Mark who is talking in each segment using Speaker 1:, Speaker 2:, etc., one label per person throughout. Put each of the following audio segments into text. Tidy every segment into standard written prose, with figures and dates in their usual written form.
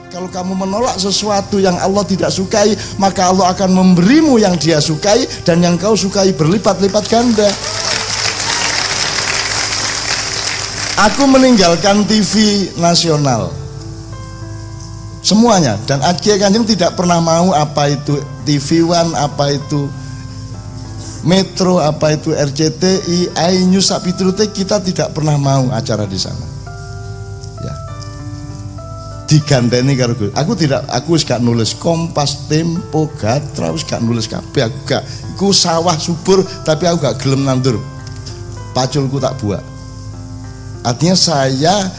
Speaker 1: Kalau kamu menolak sesuatu yang Allah tidak sukai, maka Allah akan memberimu yang Dia sukai, dan yang kau sukai berlipat-lipat ganda. Aku meninggalkan TV nasional semuanya, dan Kiai Kanjeng tidak pernah mau apa itu TV One, apa itu Metro, apa itu RCTI, iNews, Sapitrute, kita tidak pernah mau acara di sana. Diganteni karo aku gak nulis Kompas, Tempo, Gatra, wis gak nulis kabeh, aku gak. Iku sawah subur tapi aku gak gelem nandur. Paculku tak buat. Artinya saya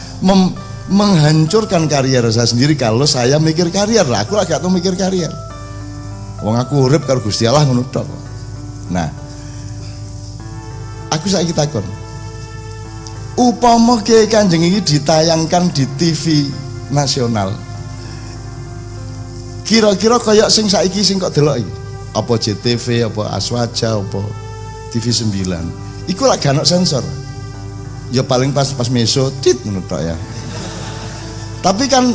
Speaker 1: menghancurkan karier saya sendiri kalau saya mikir karier. Lah aku gak tau mikir karier. Wong aku urip karo Gusti Allah ngono tok. Nah, aku saiki takon. Upama Kiai Kanjeng iki ditayangkan di TV nasional, kira-kira kayak sing saiki sing kok delok iki, apa JTV, apa Aswaja, apa TV 9, iku lak gak ono sensor. Ya paling pas meso tit ngono tok ya. Tapi kan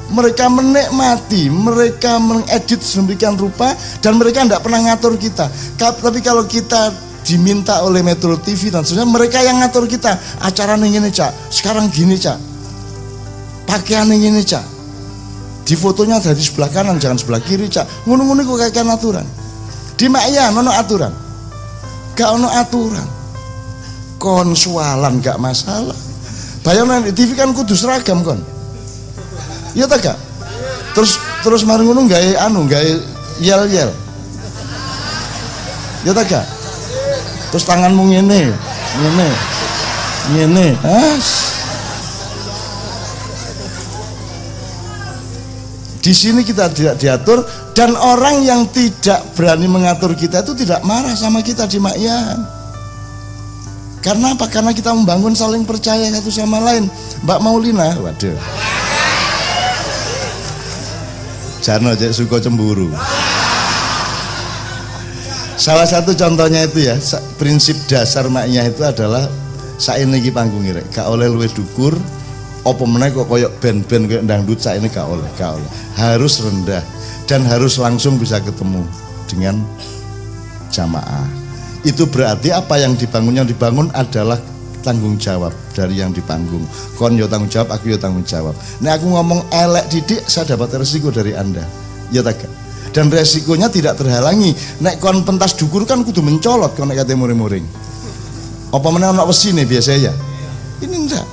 Speaker 1: mereka menikmati, mereka mengedit sedemikian rupa, dan mereka tidak pernah ngatur kita. Tapi kalau kita diminta oleh Metro TV dan sebagainya, mereka yang ngatur kita. Acara ini Cak, sekarang gini Cak, pakaian ini Cak, di fotonya dari sebelah kanan jangan sebelah kiri Cak, ngono-ngono kok kayak aturan. Di Makya ono aturan, gak ono aturan, konsualan gak masalah. Bayangan di TV kan kudu seragam kon, iya tak gak? Terus mari ngono gawe yel iya tak gak? Terus tanganmu ngene Di sini kita tidak diatur, dan orang yang tidak berani mengatur kita itu tidak marah sama kita di Makyan. Karena apa? Karena kita membangun saling percaya satu sama lain. Mbak Maulina, waduh, Jarno cek suka cemburu. Salah satu contohnya itu ya, prinsip dasar Maknya itu adalah saiki panggung rek, gak oleh luwih dukur. Apa meneh kok koyok band-band kayak dangdut saiki gak oleh. Harus rendah dan harus langsung bisa ketemu dengan jamaah. Itu berarti apa yang dibangun adalah tanggung jawab dari yang di panggung. Kon yo tanggung jawab, aku yo tanggung jawab. Nek aku ngomong elek didik, saya dapat resiko dari Anda. Ya tak? Dan resikonya tidak terhalangi. Nek kon pentas dukur kan kudu mencolot kon nek kate muring-muring. Apa meneh ana wesine biasanya? Ini enggak.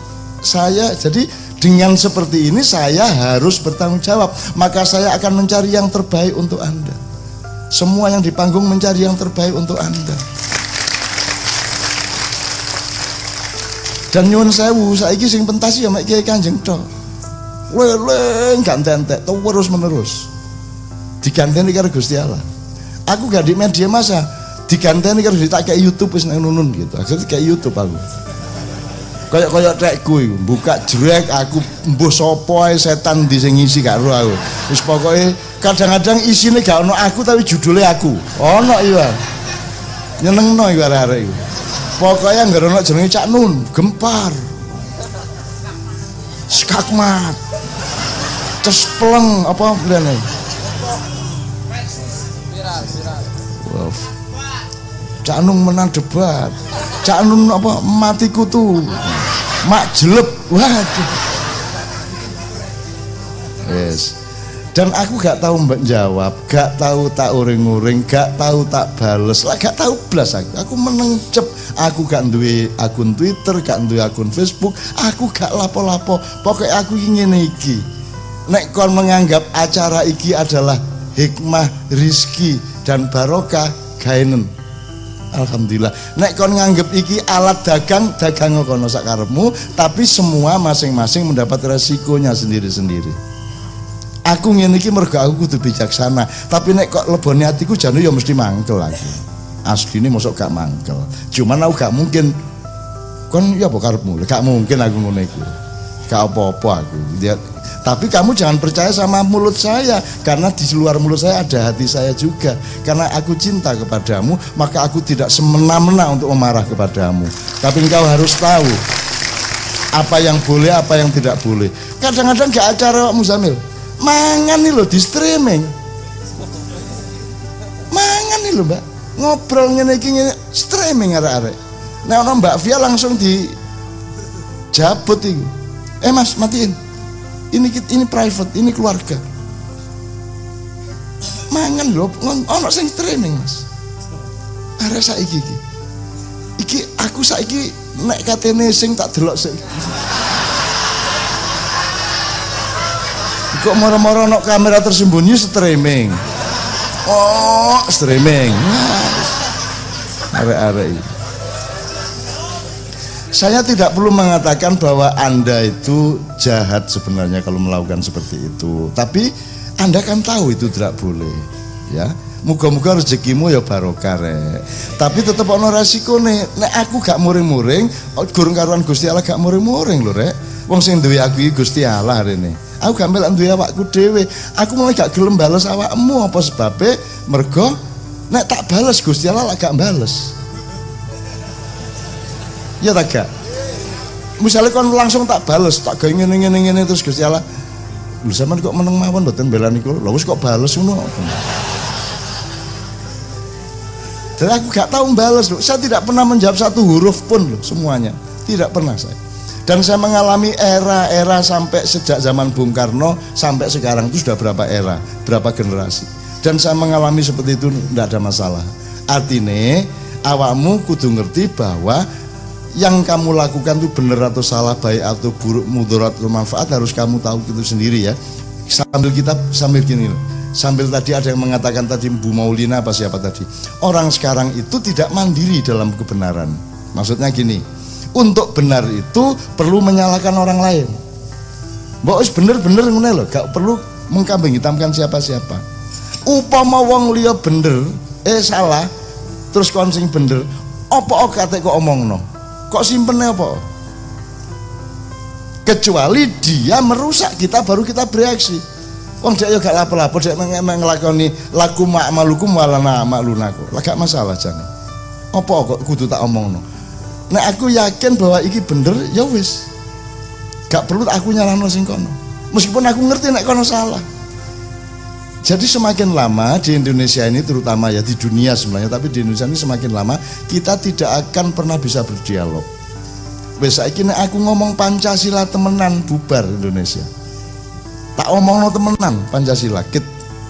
Speaker 1: Jadi dengan seperti ini saya harus bertanggung jawab, maka saya akan mencari yang terbaik untuk Anda. Semua yang di panggung mencari yang terbaik untuk Anda. Dan nyuwun sewu, saiki sing pentas ya mek Kiai Kanjeng tok. Leleng gak entek terus menerus. Diganteni karo Gusti Allah. Aku gak di media massa, diganteni karo tak kayak YouTube wis nang nunun gitu. Akhirnya kayak YouTube aku. Kayak tekku iku, buka jrek aku mbuh sapa ae setan di sing ngisi gak ro aku. Wis pokoke kadang-kadang isine gak ono aku tapi judulnya aku. Ono iya. Nyenengno iku arek-arek iku. Pokoke anggere ono jenenge Cak Nun, gempar. Skakmat. Terus peleng apa mlene? Viral. Wow. Cak Nun menang debat. Cak Nun apa mati kutu. Mak jelep, waduh. Yes. Dan aku gak tahu mbak jawab, gak tahu tak uring-uring, gak tahu tak bales, lah gak tahu blas aku. Aku menencep, aku gak duwe akun Twitter, gak duwe akun Facebook, aku gak lapo-lapo. Pokoknya aku ingin iki. Nek kon menganggap acara iki adalah hikmah, rizki dan barokah, gaenen. Alhamdulillah. Nek kon nganggep iki alat dagang kono sak karepmu, tapi semua masing-masing mendapat resikonya sendiri-sendiri. Aku ngene iki mergo aku kudu bijaksana, tapi nek kok lebone atiku jane ya mesti mangkel lagi. Asline mosok gak mangkel. Cuman aku gak mungkin kon ya apa karepmu? Gak mungkin aku ngono iku. Gak apa-apa aku. Tapi kamu jangan percaya sama mulut saya, karena di luar mulut saya ada hati saya juga. Karena aku cinta kepadamu, maka aku tidak semena-mena untuk memarah kepadamu. Tapi engkau harus tahu apa yang boleh, apa yang tidak boleh. Kadang-kadang gak acara Muzamil, mangan nih lo di streaming, mangan nih lo mbak, ngobrol ngene iki streaming arek-arek. Nah orang Mbak Via langsung di jabut itu. Mas matiin, ini private, ini keluarga. Mangan lho, ono sing streaming mas. Arek saiki iki aku saiki nek katene sing tak delok sik. Kok moro-moro ono kamera tersembunyi streaming. Oh, streaming. Arek-arek iki. Saya tidak perlu mengatakan bahwa Anda itu jahat sebenarnya kalau melakukan seperti itu. Tapi Anda kan tahu itu tidak boleh, ya. Muga-muga rezekimu ya barokah rek. Tapi tetap ono resiko nih. Nek aku gak muring-muring, gurung karuan Gusti Allah gak muring-muring lho rek. Wong sing duwe aku iki Gusti Allah rene. Aku gak melok duwe awakku dhewe. Aku mulai gak gelem bales awakmu apa sebabe mergo nek tak bales Gusti Allah lak gak bales. Ya tak gak? Misalnya kon langsung tak bales, tak gawe ngene terus Gusti Allah, lho sampean kok meneng mawon mboten belani kula. Lha wis kok bales ngono. Dan aku gak tahu bales loh. Saya tidak pernah menjawab satu huruf pun loh semuanya. Tidak pernah saya. Dan saya mengalami era-era sampai sejak zaman Bung Karno sampai sekarang itu sudah berapa era, berapa generasi. Dan saya mengalami seperti itu tidak ada masalah. Artinya awakmu kudu ngerti bahwa yang kamu lakukan itu benar atau salah, baik atau buruk, mudarat atau manfaat harus kamu tahu itu sendiri ya. Sambil gini loh. Sambil tadi ada yang mengatakan tadi Bu Maulina apa siapa tadi, orang sekarang itu tidak mandiri dalam kebenaran. Maksudnya gini, untuk benar itu perlu menyalahkan orang lain. Mbok wis bener-bener ngene lho, gak perlu mengkambing hitamkan siapa-siapa. Upama wong liya bener, salah, terus kon sing bener, apa kate kok omongno? Kok simpennya apa? Kecuali dia merusak kita baru kita bereaksi. Wong dia gak lapo-lapo, dia ngelakoni laku ma'malukum walana ma'lunaku. Lah gak masalah jane. Apa kok kudu tak omongno? Nek aku yakin bahwa iki bener, ya wis. Gak perlu aku nyalahno sing kono. Meskipun aku ngerti nek kono salah. Jadi semakin lama di Indonesia ini, terutama ya di dunia sebenarnya, tapi di Indonesia ini semakin lama kita tidak akan pernah bisa berdialog. Wes saiki nek aku ngomong Pancasila temenan bubar Indonesia. Tak omongno temenan Pancasila.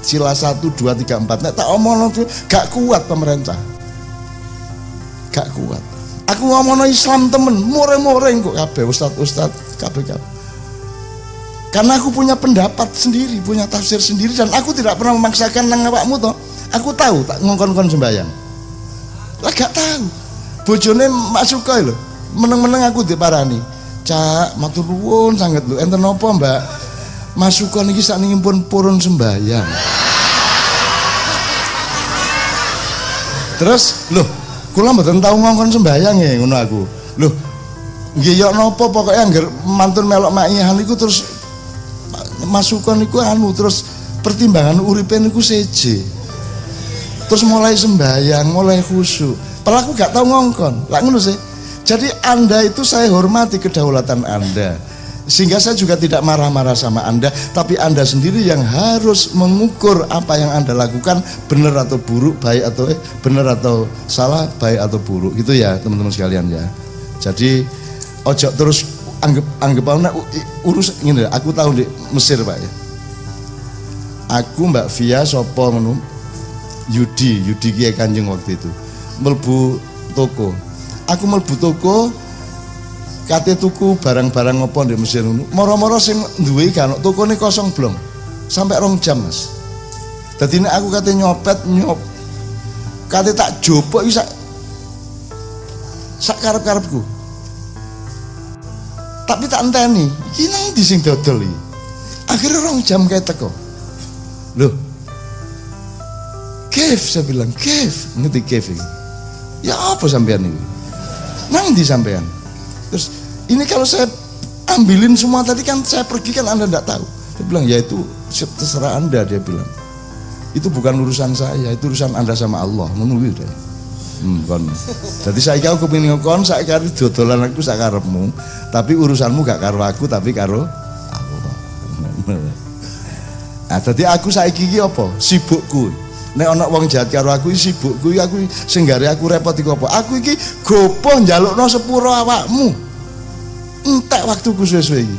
Speaker 1: Sila 1 2 3 4. Nek tak omongno gak kuat pemerintah. Gak kuat. Aku ngomongno Islam temen, more-more kok kabeh ustad kabeh. Karena aku punya pendapat sendiri, punya tafsir sendiri, dan aku tidak pernah memaksakan nang awakmu toh. Aku tahu tak ngongkon-ngongkon sembayang. Lah gak tahu. Bojone Mak Sukoy lho, meneng-meneng aku diparani. Cak, matur nuwun sanget lho. Enten napa, Mbak? Mas Sukoy niki sakniki pun purun sembayang. Terus, lho, kula mboten tau ngongkon sembayang ya ngono aku. Lho, nggih yo napa pokoke angger mantun melok makihan iku terus masukkan niku anu terus pertimbangan uripe niku seje. Terus mulai sembahyang, mulai khusyuk. Padahal aku gak tahu ngongkon. Lah ngono sih. Jadi Anda itu saya hormati kedaulatan Anda. Sehingga saya juga tidak marah-marah sama Anda, tapi Anda sendiri yang harus mengukur apa yang Anda lakukan benar atau buruk, baik atau benar atau salah, baik atau buruk. Gitu ya, teman-teman sekalian ya. Jadi ojo terus anggap urus ngene. Aku tahu di Mesir Pak ya. Aku Mbak Via sapa ngono Yudi Kiai Kanjeng waktu itu mlebu toko. Aku mlebu toko kate tuku barang-barang apa di Mesir ngono. Moro-moro sing duwe kan tokone kosong blong. Sampai 2 jam Mas. Dadi nek aku kate nyopet kate tak jopok iki sak karep-karepku. Tapi tak enteni, iki nang ndi sing dodol iki. Akhirnya 2 jam kayak teko. Loh. Kev, saya bilang, Kev, ngerti Kev ini. Ya apa sampean ini? Nang ndi sampean? Terus ini kalau saya ambilin semua tadi kan saya pergi kan Anda enggak tahu. Dia bilang, ya itu terserah Anda, dia bilang. Itu bukan urusan saya, itu urusan Anda sama Allah. Menunggu deh. Kon. Jadi saya kau kepingin kon, saya kari dodolan aku sak karepmu, tapi urusanmu gak karo aku tapi karo Allah. Nah, dadi aku saiki iki apa? Sibukku. Nek ana wong jahat karo aku sibukku aku sing gare aku repot iku apa? Aku iki gopoh njalukno sepuro awakmu. Entek waktuku suwe-suwe iki.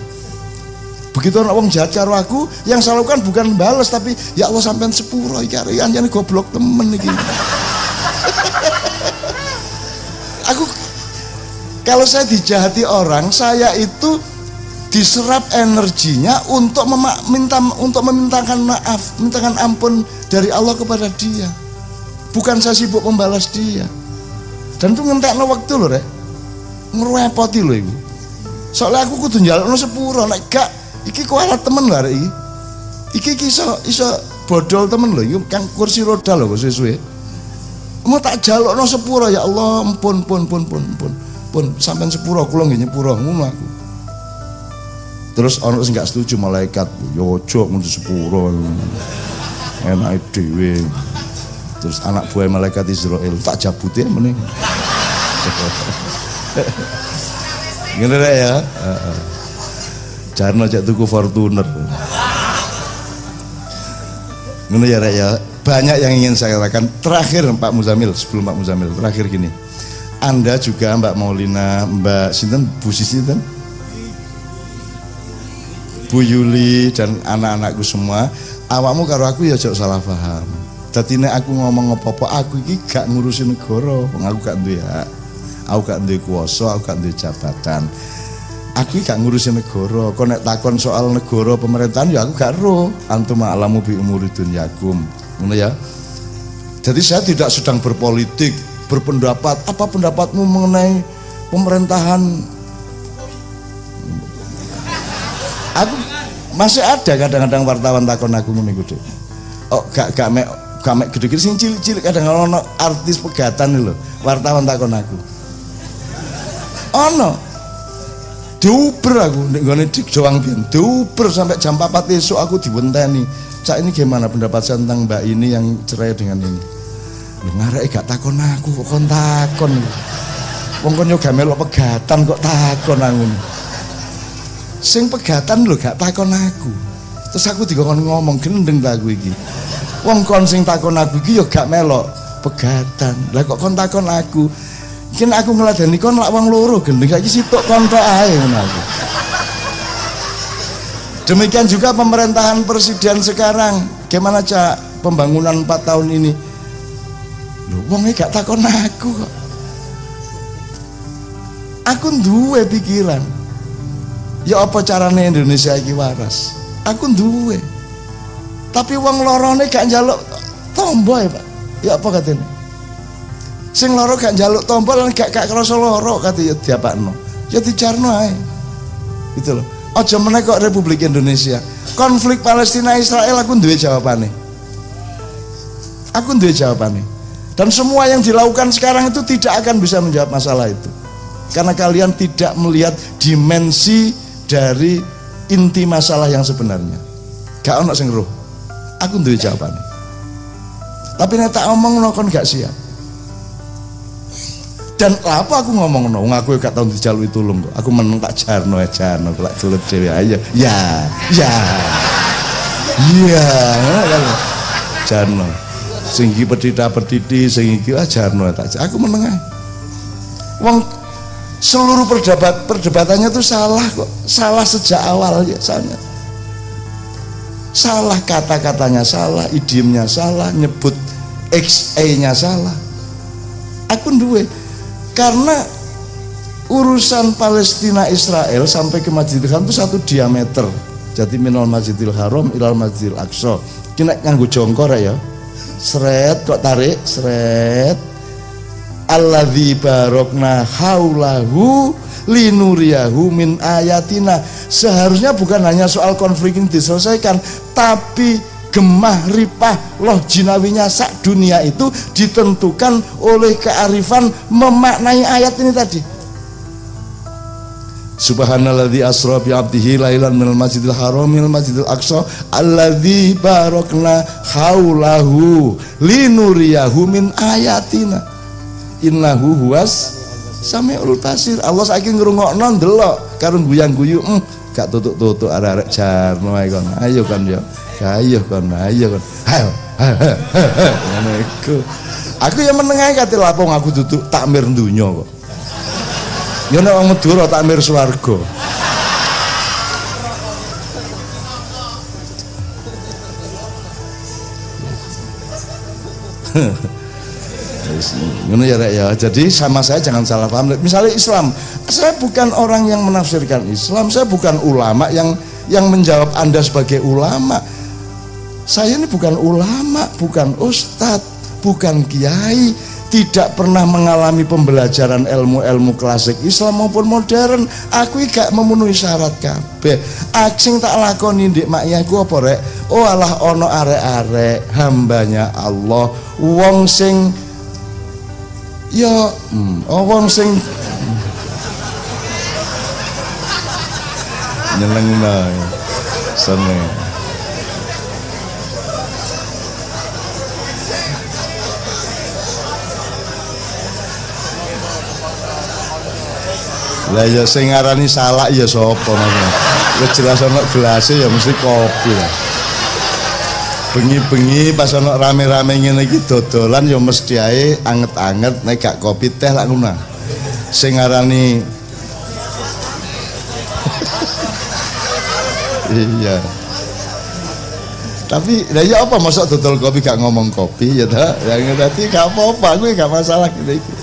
Speaker 1: Begitu ana wong jahat karo aku, yang saya lakukan bukan balas tapi ya Allah sampean sepuro iki arek anjane goblok temen iki. Aku kalau saya dijahati orang, saya itu diserap energinya untuk memintakan maaf, mintakan ampun dari Allah kepada dia. Bukan saya sibuk membalas dia. Dan itu ngentekno waktu lho, Rek. Ngrepoti lho iku. Soalnya aku kudu njalukno sepuro, nek gak iki kualat temen lho arek iki. Iki iso bodol temen lho, iki kan kursi roda lho kok suwe-suwe. Mau tak jalukno sepuro ya Allah, pun sampean sepuro kula nggih nyepuro ngono aku. Terus orang sing gak setuju malaikat, yo ojo ngono sepuro. Enak dhewe. Terus anak buah malaikat Israel tak jabutin mending. Ngene rek ya. Jarno cek tuku Fortuner. Ngene ya rek ya. Banyak yang ingin saya katakan. Terakhir Pak Muzamil, sebelum Pak Muzamil, terakhir gini. Anda juga Mbak Maulina, Mbak Sinten, Bu Sinten, Bu Yuli dan anak-anakku semua, awakmu karo aku ya jauh salah paham. Dadi nek aku ngomong apa-apa, aku iki gak ngurusin negara, aku gak duwe hak. Aku gak duwe kuwasa, aku gak duwe jabatan. Aku gak ngurusin negara. Kok nek takon soal negara pemerintahan ya aku gak ero. Antum alamu bi umuri dunyakum. Ngono ya. Jadi saya tidak sedang berpolitik, berpendapat. Apa pendapatmu mengenai pemerintahan? Aku masih ada kadang-kadang wartawan takon aku ngene iku, Dik. Oh, gak mek gede-gede sing cilik-cilik kadang ono artis pegatan lho. Wartawan takon aku. Ono. Diuber aku nek nggone dik doang biyen. Diuber sampai jam 4 esuk aku diwenteni. Cak ini gimana pendapat saya tentang Mbak ini yang cerai dengan ini? Lho ngareke gak takon aku kok kon takon. Wong kon yo gak melok pegatan kok takon aku. Sing pegatan lho gak takon aku. Terus aku dikon ngomong gendeng ta aku iki. Wong kon sing takon aku iki yo gak melok pegatan. Lah kok kon takon aku? Iki nek aku ngladeni kon lak wong loro gendeng iki sitok kon tok ae ngono aku. Demikian juga pemerintahan presiden sekarang. Gimana Cak pembangunan 4 tahun ini? Lho wong iki gak takon aku kok. Aku duwe pikiran. Ya apa carane Indonesia iki waras? Aku duwe. Tapi wong lorone gak njaluk tombo ya, Pak. Ya apa katene? Sing loro gak njaluk tombo lan gak krasa loro kate ya diapakno. Ya dijarno ae. Gitu loh. Aja meneh kok Republik Indonesia. Konflik Palestina Israel aku duwe jawabane. Aku duwe jawabane. Dan semua yang dilakukan sekarang itu tidak akan bisa menjawab masalah itu. Karena kalian tidak melihat dimensi dari inti masalah yang sebenarnya. Gak ono sing roh. Aku duwe jawabane. Tapi nek tak omongno kon gak siap. Dan apa aku ngomongno? Wong aku gak tau dijaluki tulung kok. Aku meneng tak jarno lak gelet dhewe ayo. Ya. Iya, ngono jarno. Sing iki petita-petiti, sing iki jarno tak. Aku meneng ae. Wong seluruh perdebatannya itu salah kok. Salah sejak awal ya soalnya. Salah kata-katanya salah, idiomnya salah, nyebut XA-nya salah. Aku duwe. Karena urusan Palestina Israel sampai ke Masjidil Haram itu satu diameter. Jadi minal Masjidil Haram ilal Masjidil Aqsa. Kena nganggo jongkor ya. Sret kok tarik, sret. Alladzi barokna haulahu linuriyahu min ayatina. Seharusnya bukan hanya soal konflik ini diselesaikan, tapi gemah ripah loh jinawinya sak dunia itu ditentukan oleh kearifan memaknai ayat ini tadi. Subhanalladzi asra bi 'abdihi lailan minal masjidil haram minal masjidil aqsa alladzi barokna haulahu linuriyahu min ayatina innahu huwas samiul basir. Allah saiki ngrungokno ndelok karo guyang-guyu gak tutuk-tutuk arek-arek jarno ae kon. Ayo kan ya. gayuh kon ayo kon ngono iku aku yang menengahi kate lapong aku duduk takmir dunya kok ya nek wong Madura takmir swarga ngono ya Rek ya. Jadi sama saya jangan salah paham. Misalnya Islam, saya bukan orang yang menafsirkan Islam, saya bukan ulama yang menjawab Anda sebagai ulama. Saya ini bukan ulama, bukan ustadz, bukan kiai, tidak pernah mengalami pembelajaran ilmu-ilmu klasik Islam maupun modern. Aku gak memenuhi syarat kabeh. Sing tak lakoni ndik makyaku apa Rek? Oh alah ono arek-arek hambanya Allah, wong sing ya wong sing nyenengno seneng. Lah ya sing ngarani salak ya sapa maksudnya? Ya jelas ana gelasé ya mesti kopi lah. Bengi-bengi pas ana rame-rame ngene iki dodolan ya mesti ae anget-anget, nek gak kopi teh lak ngono. Sing ngarani iya. Tapi lah ya apa mosok dodol kopi gak ngomong kopi ya ta? Ya berarti gak apa-apa, aku gak masalah gitu iki.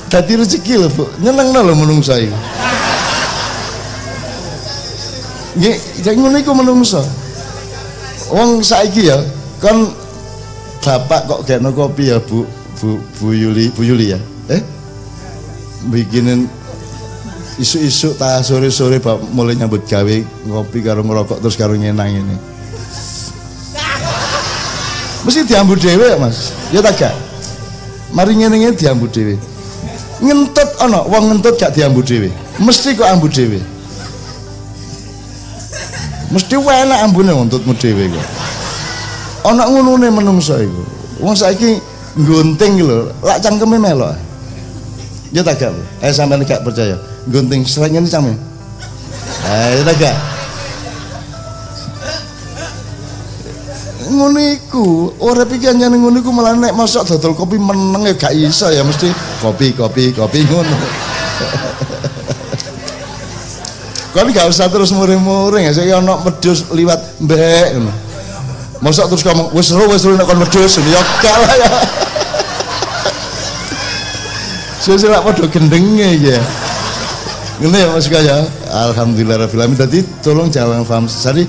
Speaker 1: Dadi rezeki lho, Bu. Nyenengno lho menungso iki. Nggih, ngono iku menungso. Wong saiki ya, kan bapak kok gekno kopi ya, Bu Yuli ya. Bikinin isu-isu ta sore-sore bapak mulai nyambut gawe ngopi karo ngerokok terus karo nyenang ini. Mesti diambu dhewe, Mas. Ya ta gak? Mari ngene-ngene diambu dhewe. Ngentut ana wong ngentut gak diambu dhewe, mesti kok ambu dhewe, mesti enak ambune ngentutmu dhewe kok ana ngunune menungso iku. Wong saiki nggunting lho lak cangkeme melok ya ta gak sampeyan gak percaya nggunting sreng ngene cangkeme ya ta gak ngono iku. Ora pikir nyane ngono iku malah nek mosok dodol kopi meneng ya gak iso ya mesti kopi ngono. Kon gak usah terus muring-muring ya sik ana wedhus liwat mbek ngono. Mosok terus ngomong wis seru nek kon wedhus ya gak lah ya. Sesuk lak padha gendenge ya. Ngene ya Mas ya. Alhamdulillahirabbil alamin. Dadi tolong jangan paham. Jadi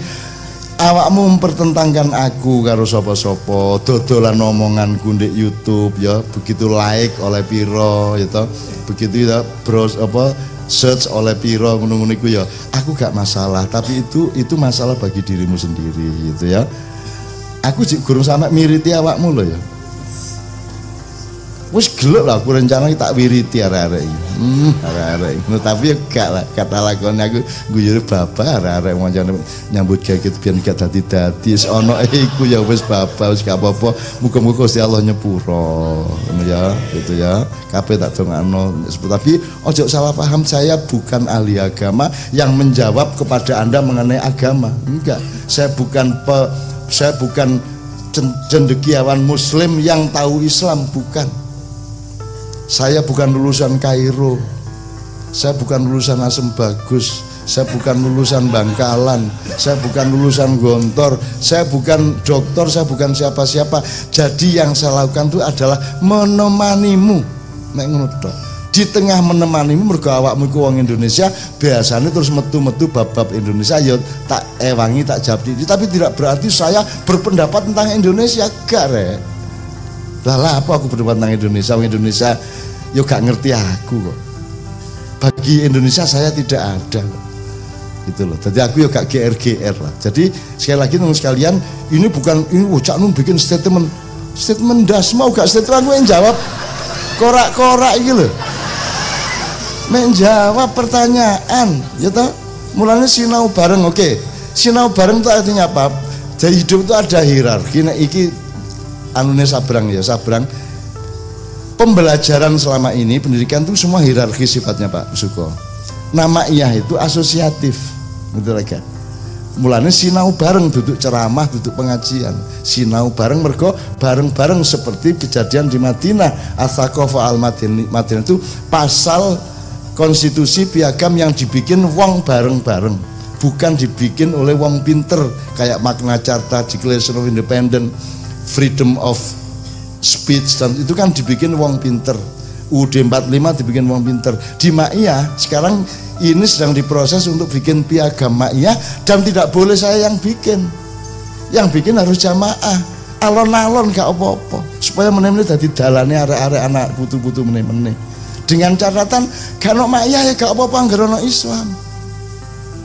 Speaker 1: awakmu mempertentangkan aku karo sapa-sapa, dodolan omonganku ndek YouTube ya, begitu like oleh piro ya toh, begitu ya browse apa search oleh piro ngono-ngono iku ya. Aku gak masalah, tapi itu masalah bagi dirimu sendiri gitu ya. Aku jek gurung sampe miriti awakmu lho ya. Wis gelek lah aku rencana tak wiriti arek-arek iki. Arek-arek. Tapi ya gak lah kata lakone aku guyure bapak arek-arek wancane nyambut gawe gitu biyen gak dadi-dadi wis ana iku ya wis bapak wis gak apa-apa. Muga-muga Gusti Allah nyepuro. Ngono ya, gitu ya. Kabeh tak dongakno. Tapi ojo salah paham, saya bukan ahli agama yang menjawab kepada Anda mengenai agama. Enggak. Saya bukan cendekiawan muslim yang tahu Islam, bukan. Saya bukan lulusan Kairo, saya bukan lulusan Asem Bagus, saya bukan lulusan Bangkalan, saya bukan lulusan Gontor, saya bukan dokter, saya bukan siapa-siapa. Jadi yang saya lakukan itu adalah menemanimu. Nek ngono tok. Di tengah menemanimu mergo awakmu iku wong Indonesia, biasanya terus metu-metu bab-bab Indonesia ya tak ewangi tak jawab. Tapi tidak berarti saya berpendapat tentang Indonesia, gak Rek. Lah apa aku berdebat tentang Indonesia? Orang Indonesia yo gak ngerti aku kok. Bagi Indonesia saya tidak ada kok. Gitu loh. Jadi aku yo gak GR lah. Jadi sekali lagi teman sekalian, ini bukan ini Cak Nun bikin statement das mau gak statement aku yang jawab korak-korak iki lho. Menjawab pertanyaan, ya toh? Mulanya sinau bareng, oke. Sinau bareng itu artinya apa? Jadi hidup itu ada hierarki. Nah iki anune sabrang ya, sabrang. Pembelajaran selama ini pendidikan itu semua hierarki sifatnya Pak Suko. Nama iya itu asosiatif, betul kan? Mulane sinau bareng, duduk ceramah, duduk pengajian. Sinau bareng mergo bareng-bareng seperti kejadian di Madinah. As-Saqafah al-Madinah itu pasal konstitusi piagam yang dibikin wong bareng-bareng, bukan dibikin oleh wong pinter kayak Magna Carta, Declaration of Independence, Freedom of Speech, dan itu kan dibikin wong pinter. UUD 45 dibikin wong pinter. Di Maiyah sekarang ini sedang diproses untuk bikin piagam Maiyah, dan tidak boleh saya yang bikin. Yang bikin harus jamaah. Alon-alon gak apa-apa, supaya meneh-meneh dadi dalane arek-arek anak putu-putu meneh-meneh. Dengan catatan gak ono Maiyah ya gak apa-apa anggere ono Islam.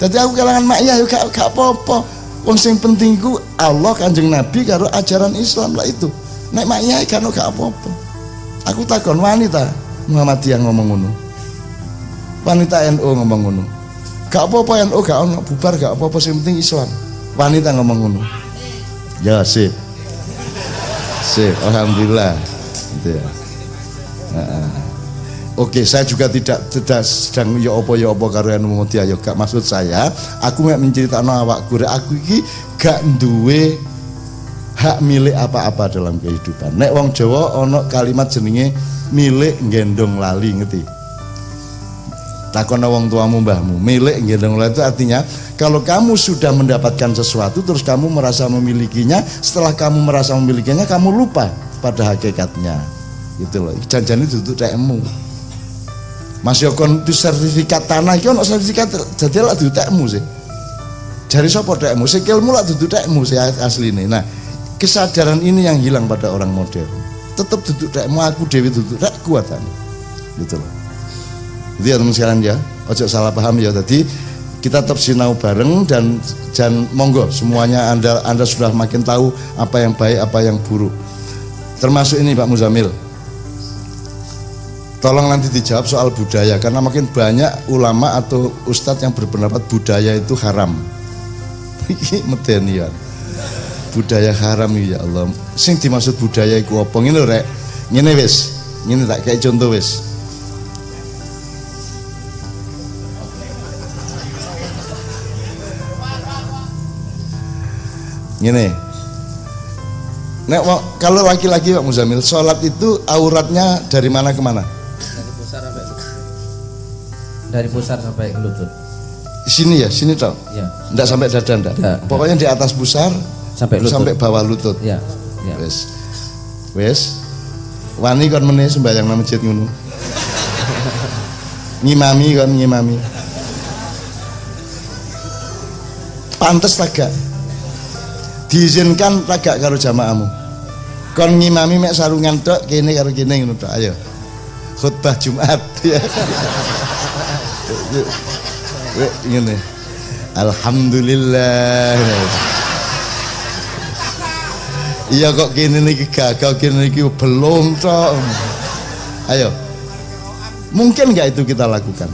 Speaker 1: Dadi aku kalangan Maiyah ya gak apa-apa. Wong sing penting ku Allah, Kanjeng Nabi karo ajaran Islam lah itu. Nek Maiyah gak ono gak apa-apa. Aku takon wanita Muhammadiyah ngomong ngono. Wanita NU ngomong ngono. Gak apa-apa NU gak ono bubar gak apa-apa, sing penting Islam. Wanita ngomong ngono. Ya sip. Sip, alhamdulillah. Gitu ya. Oke, saya juga tidak sedang ya apa karo NU Muhammadiyah ya gak, maksud saya aku mek menceritakno awakku, aku iki gak duwe hak milik apa-apa dalam kehidupan. Nek wong Jawa ono kalimat jenenge milik gendong lali, ngerti? Takon wong tuamu mbahmu, milik gendong lali itu artinya kalau kamu sudah mendapatkan sesuatu terus kamu merasa memilikinya, setelah kamu merasa memilikinya kamu lupa pada hakikatnya. Gitu loh. Janjane duduk tekmu. Mas Yokon itu sertifikat tanah iki ono sertifikat dadi lak duduk tekmu sih. Jari sapa tekmu? Sikilmu lak duduk tekmu sih asline. Nah, kesadaran ini yang hilang pada orang modern. Tetap duduk tekmu, aku dewi duduk tek kuatan. Gitu loh. Jadi ya teman sekalian ya, ojo salah paham ya. Tadi kita tetap sinau bareng dan monggo semuanya anda sudah makin tahu apa yang baik, apa yang buruk. Termasuk ini Pak Muzamil. Tolong nanti dijawab soal budaya, karena makin banyak ulama atau ustadz yang berpendapat budaya itu haram. Ini medenian. Budaya haram ya Allah. Sing dimaksud budaya iku apa? Ngene lho rek. Ngene wis. Ngene tak kayak contoh wis. Ngene. Nek kalau laki-laki Pak Muzamil, sholat itu auratnya dari mana ke mana?
Speaker 2: Dari pusar sampai ke lutut.
Speaker 1: Sini ya, sini toh.
Speaker 2: Ya.
Speaker 1: Enggak sampai dada enggak. Ya, pokoknya di atas pusar
Speaker 2: sampai lutut.
Speaker 1: Sampai bawah lutut.
Speaker 2: Ya. Ya.
Speaker 1: Wes. Wes. Wani kon meneh sembahyang nang masjid ngono. Ngimami kon ngimami. Pantes tak gak? Diizinkan tak gak karo jamaahmu? Kon ngimami mek sarungan tok kene karo kene ngono tok. Ayo. Khutbah Jumat ya. Ngene. Alhamdulillah. Iya kok kene niki gagal, kene niki belum tok. Ayo. Mungkin nggak itu kita lakukan?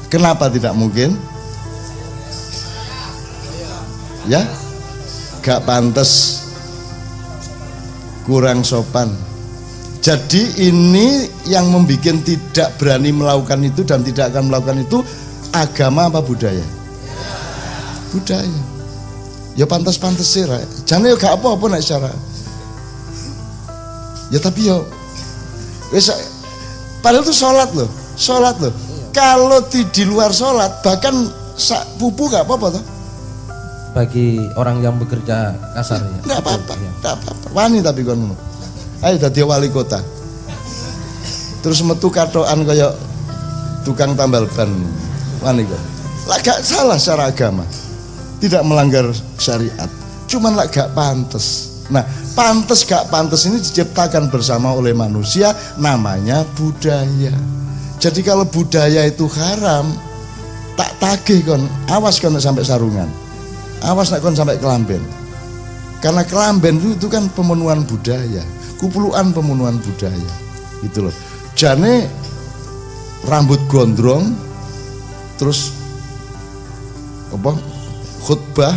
Speaker 1: Kenapa tidak mungkin? Ya? Gak pantas, kurang sopan. Jadi ini yang membuat tidak berani melakukan itu dan tidak akan melakukan itu agama apa budaya? Budaya. Ya pantas-pantas sih, jangan ya gak apa-apa nek cara. Ya tapi ya, padahal itu sholat loh. Kalau di luar sholat bahkan pupu gak apa-apa toh?
Speaker 2: Bagi orang yang bekerja kasar ya.
Speaker 1: Nggak apa-apa, nggak apa-apa. Wani tapi kon ngono. Ayo dadi wali kota. Terus metu katokan kaya tukang tambal ban. Wani kok. Lah gak salah secara agama. Tidak melanggar syariat. Cuman lah gak pantes. Nah, pantes gak pantes ini diciptakan bersama oleh manusia, namanya budaya. Jadi kalau budaya itu haram, tak tagih kon, awas kon sampai sarungan. Awas nak kon sampai kelamben. Karena kelamben itu kan pemenuhan budaya, kupuluan pemenuhan budaya. Gitu loh. Jane rambut gondrong terus apa? Khutbah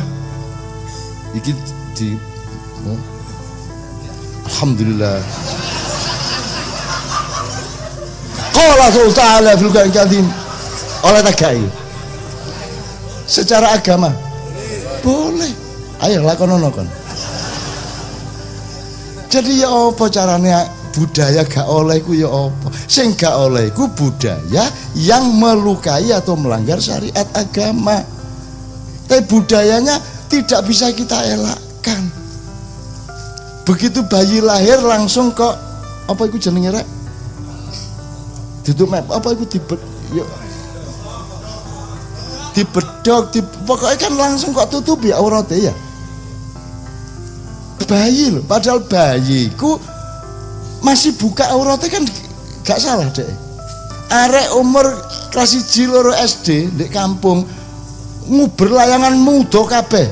Speaker 1: iki di alhamdulillah. Qala ta'ala fil Qur'an karim. Oleh tagai. Secara agama boleh. Ayo lakonono kon. Jadi ya apa caranya budaya gak oleh ku ya apa? Sing gak oleh ku budaya yang melukai atau melanggar syariat agama. Tapi budayanya tidak bisa kita elakkan. Begitu bayi lahir langsung kok apa itu jenenge rek? Duduk map apa itu dibedok, pokoknya kan langsung kok tutupi auratnya ya. Bayi loh, padahal bayiku masih buka auratnya kan gak salah deh. Arek umur kelas 1 loro SD di kampung nguber layangan muda kabeh.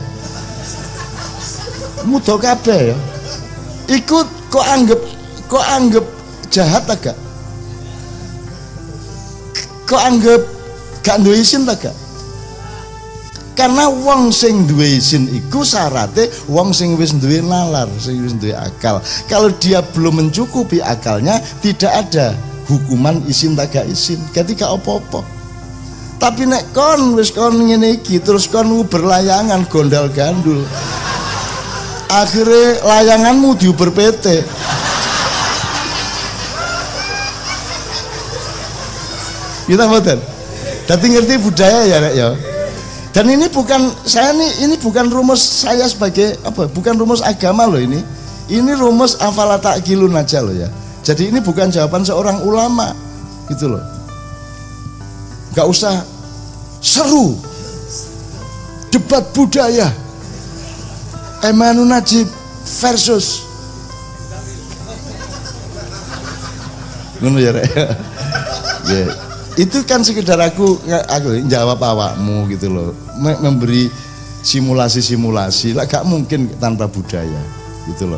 Speaker 1: Muda kabeh ya. Ikut kok anggap jahat agak. Kok anggap gak duwe izin ta gak? Karena wong sing duwe izin iku syaratnya wong sing wis duwe nalar, sing wis duwe akal. Kalau dia belum mencukupi akalnya, tidak ada hukuman izin tak gak izin. Ketika apa-apa. Tapi nek kon wis kon ngene iki terus kon berlayangan gondal gandul. Akhirnya layanganmu diuber PT. Kita mboten. Dadi ngerti budaya ya rek ya. Dan ini bukan saya nih, ini bukan rumus saya sebagai apa? Bukan rumus agama loh ini. Ini rumus afala ta'qilun aja loh ya. Jadi ini bukan jawaban seorang ulama gitu loh. Gak usah seru debat budaya Emanu Najib versus ngono ya rek. Ya. Itu kan sekedar aku jawab awakmu gitu loh, memberi simulasi-simulasi lah, gak mungkin tanpa budaya gitu loh.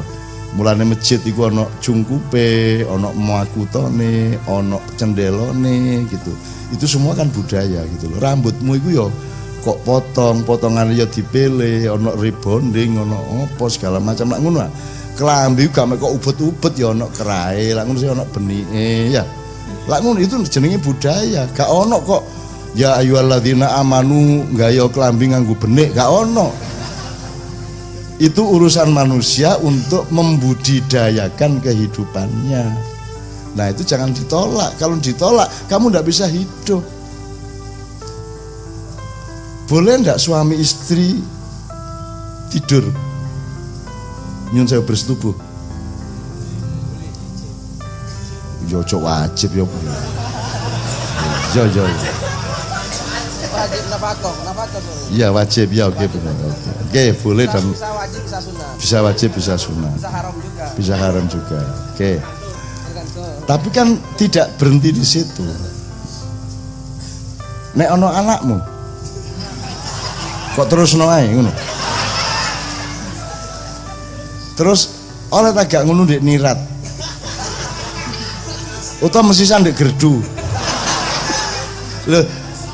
Speaker 1: Mulane masjid iku ono cungkupe, ono makutone, ono cendelone gitu. Itu semua kan budaya gitu loh. Rambutmu iku yo kok potongan yo dipele, ono rebonding, ono apa segala macam lah ngono. Klambi gak kok ubet-ubet yo ono kerae, lah ngono sih ono benike ya. Lah ngono itu jenenge budaya. Gak ono kok ya ayyuhalladzina amanu gayo klambi nganggo benik, gak ono. Itu urusan manusia untuk membudidayakan kehidupannya. Nah itu jangan ditolak. Kalau ditolak kamu ndak bisa hidup. Boleh ndak suami istri tidur nyun saya bersetubuh? Yo wajib yo. Yo.
Speaker 3: Wajib nafkah.
Speaker 1: Iya wajib ya, oke benar. Oke, boleh dan
Speaker 3: bisa wajib bisa sunnah.
Speaker 1: Bisa wajib bisa sunnah.
Speaker 3: Bisa haram juga.
Speaker 1: Bisa haram juga. Oke. Tapi kan tidak berhenti di situ. Nek ono anakmu, kok terus ae ngono. Terus oleh tagak ngono ndek nirat. Utawa mesisan ndek gerdu. Loh,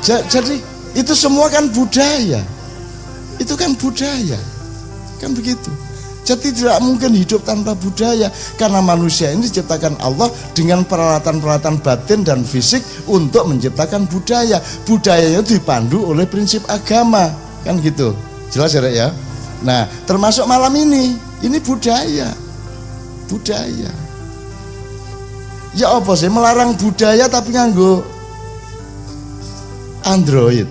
Speaker 1: jadi itu semua kan budaya. Itu kan budaya. Kan begitu. Jadi tidak mungkin hidup tanpa budaya, karena manusia ini diciptakan Allah dengan peralatan-peralatan batin dan fisik untuk menciptakan budaya. Budayanya dipandu oleh prinsip agama, kan gitu. Jelas ya, Rek ya? Nah, termasuk malam ini budaya. Budaya. Ya apa sih melarang budaya tapi nganggo Android.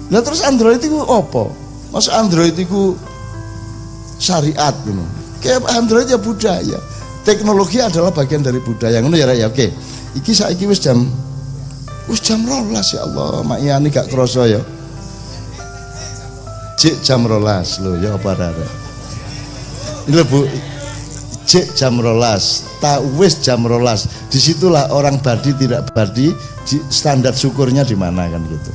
Speaker 1: Lah terus Android itu apa? Maksud Android itu syariat gitu. Kayak Android ya budaya. Teknologi adalah bagian dari budaya. Ngono ya, ya oke. Iki saiki wis jam 12 ya Allah. Mak Iyani gak krasa ya. Cek jam 12 lho ya apa arek. Ini lho Bu. Cek jam 12, tak wis jam 12. Disitulah orang badi tidak badi, standar syukurnya di mana kan gitu.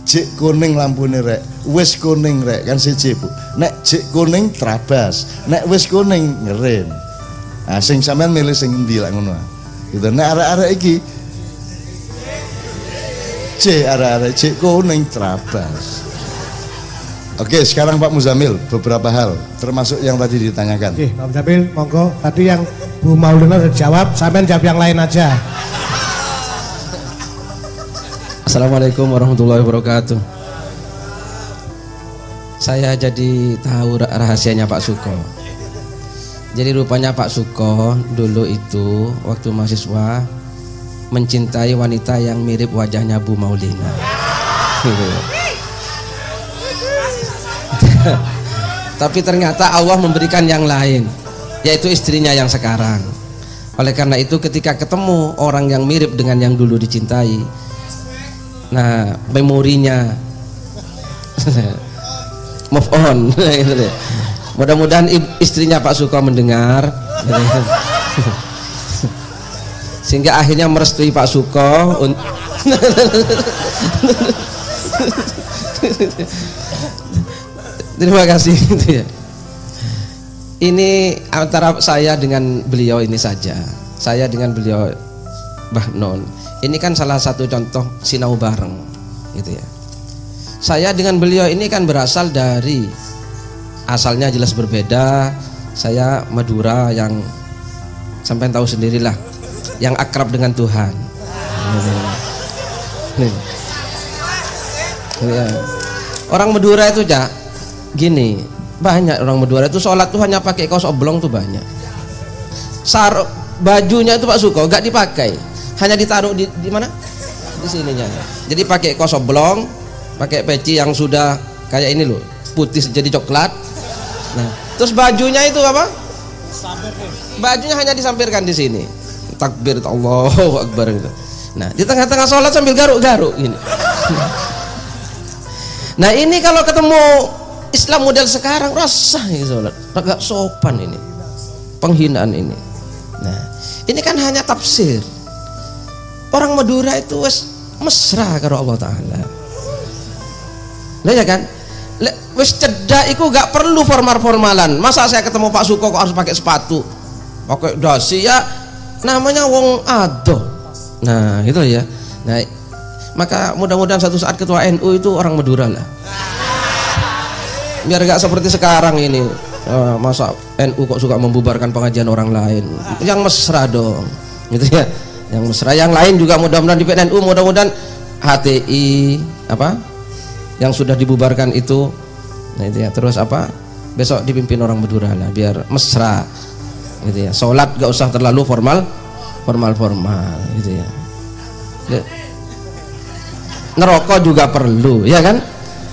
Speaker 1: Cek kuning lampune rek, wis kuning rek kan siji Bu. Nek cek kuning trabas, nek wis kuning ngerem. Nah sing sampean milih sing endi lak ngono. Gitu. Nek arek-arek iki cek arek-arek cek kuning trabas. Oke, sekarang Pak Muzamil beberapa hal termasuk yang tadi ditanyakan.
Speaker 4: Oke, Pak Muzamil, monggo. Tadi yang Bu Maulina sudah jawab, sampean jawab yang lain aja.
Speaker 2: Assalamualaikum warahmatullahi wabarakatuh. Saya jadi tahu rahasianya Pak Suko. Jadi rupanya Pak Suko dulu itu waktu mahasiswa mencintai wanita yang mirip wajahnya Bu Maulina. Tapi ternyata Allah memberikan yang lain, yaitu istrinya yang sekarang. Oleh karena itu ketika ketemu orang yang mirip dengan yang dulu dicintai, nah memorinya move on. Mudah-mudahan istrinya Pak Suko mendengar sehingga akhirnya merestui Pak Suko. Terima kasih. Ini antara saya dengan beliau ini saja. Saya dengan beliau Mbah Non. Ini kan salah satu contoh sinau bareng, gitu ya. Saya dengan beliau ini kan berasal dari, asalnya jelas berbeda. Saya Madura yang sampai tahu sendirilah, yang akrab dengan Tuhan. Ya. Orang Madura itu Cak, gini, banyak orang Madura itu sholat tuh hanya pakai kaos oblong tuh banyak. Bajunya itu Pak Suko gak dipakai, hanya ditaruh di mana? Di sininya. Jadi pakai kaos oblong, pakai peci yang sudah kayak ini loh, putih jadi coklat. Nah, terus bajunya itu apa? Bajunya hanya disampirkan di sini. Takbir Allahu Akbar gitu. Nah, di tengah-tengah sholat sambil garuk-garuk gini. Nah, ini kalau ketemu Islam model sekarang rasa ini sholat agak sopan, ini penghinaan ini. Nah, ini kan hanya tafsir. Orang Madura itu wes mesra karo Allah Ta'ala. Nah ya kan, wes cedak iku gak perlu formal-formalan. Masa saya ketemu Pak Suko kok harus pakai sepatu, pakai dasi, ya namanya wong adoh. Nah gitu ya. Nah, maka mudah-mudahan satu saat ketua NU itu orang Madura lah, biar gak seperti sekarang ini. Masa NU kok suka membubarkan pengajian orang lain, yang mesra dong, gitu ya, yang mesra. Yang lain juga mudah-mudahan di PNU, mudah-mudahan HTI apa yang sudah dibubarkan itu, nah itu ya, terus apa besok dipimpin orang Madura lah, biar mesra, gitu ya. Sholat gak usah terlalu formal, gitu ya. Ngerokok juga perlu, ya kan,